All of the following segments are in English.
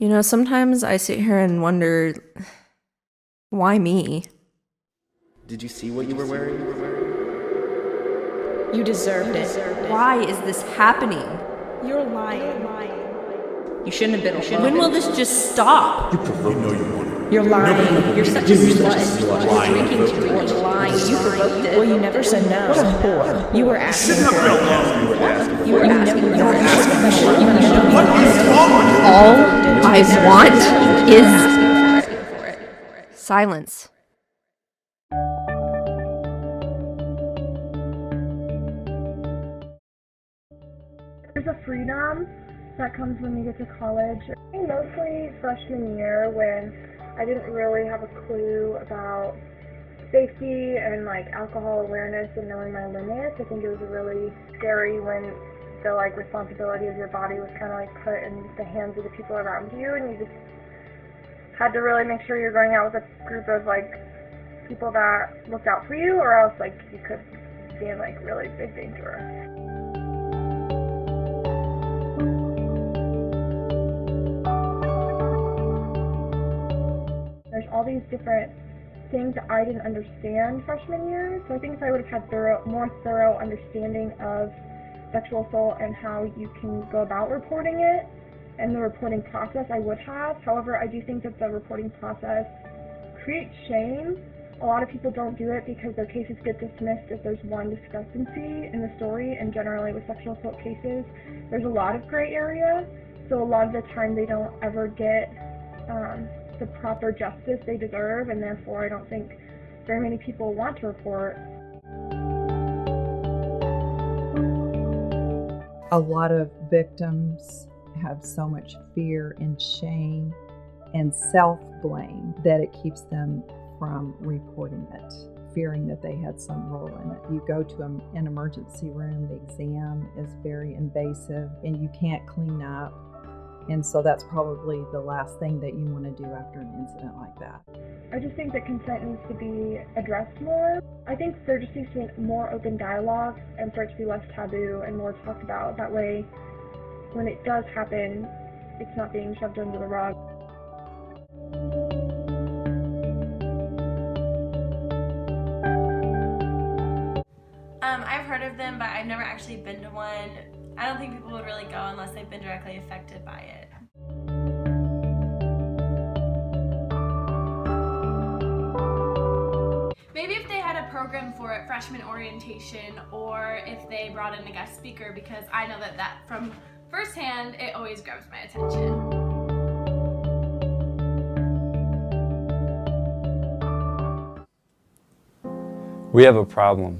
Sometimes I sit here and wonder, why me? Did you see what you were wearing? You deserved it. Why is this happening? You're lying. You shouldn't have been alone. When will this just stop? You're lying. You're such a slut. You're drinking too much. You're lying. You provoked it. Well, you never said no. What a whore. You were asking for it. You were asking for it. What is wrong? All I want is silence. There's a freedom that comes when you get to college. Mostly freshman year when I didn't really have a clue about safety and alcohol awareness and knowing my limits. I think it was really scary when the responsibility of your body was kind of put in the hands of the people around you, and you just had to really make sure you're going out with a group of people that looked out for you, or else you could be in really big danger. There's all these different things that I didn't understand freshman year, so I think if I would have had more thorough understanding of sexual assault and how you can go about reporting it and the reporting process, I would have. However, I do think that the reporting process creates shame. A lot of people don't do it because their cases get dismissed if there's one discrepancy in the story, and generally with sexual assault cases, there's a lot of gray area, so a lot of the time they don't ever get the proper justice they deserve, and therefore I don't think very many people want to report. A lot of victims have so much fear and shame and self-blame that it keeps them from reporting it, fearing that they had some role in it. You go to an emergency room, the exam is very invasive and you can't clean up. And so that's probably the last thing that you want to do after an incident like that. I just think that consent needs to be addressed more. I think there just needs to be more open dialogue and for it to be less taboo and more talked about. That way, when it does happen, it's not being shoved under the rug. I've heard of them, but I've never actually been to one. I don't think people would really go unless they've been directly affected by it. Maybe if they had a program for it, freshman orientation, or if they brought in a guest speaker, because I know that from firsthand, it always grabs my attention. We have a problem.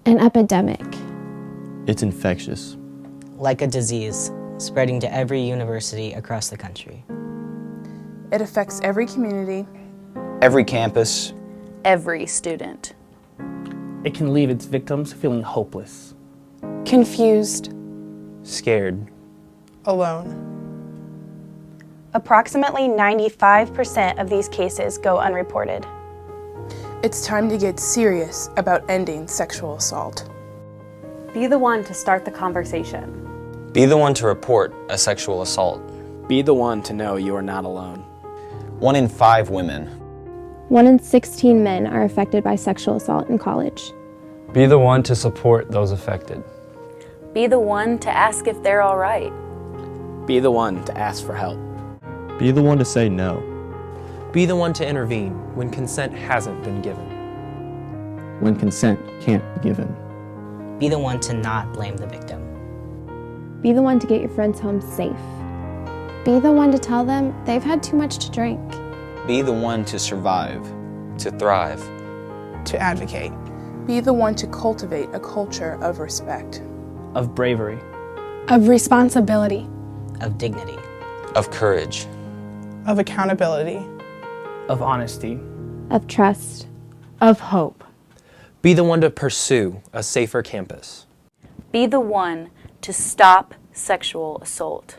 An epidemic. It's infectious. Like a disease, spreading to every university across the country. It affects every community, every campus, every student. It can leave its victims feeling hopeless, confused, scared, alone. Approximately 95% of these cases go unreported. It's time to get serious about ending sexual assault. Be the one to start the conversation. Be the one to report a sexual assault. Be the one to know you are not alone. 1 in 5 women. 1 in 16 men are affected by sexual assault in college. Be the one to support those affected. Be the one to ask if they're all right. Be the one to ask for help. Be the one to say no. Be the one to intervene when consent hasn't been given. When consent can't be given. Be the one to not blame the victim. Be the one to get your friends home safe. Be the one to tell them they've had too much to drink. Be the one to survive, to thrive, to advocate. Be the one to cultivate a culture of respect, of bravery, of responsibility, of dignity, of courage, of accountability, of honesty, of trust, of hope. Be the one to pursue a safer campus. Be the one to stop sexual assault.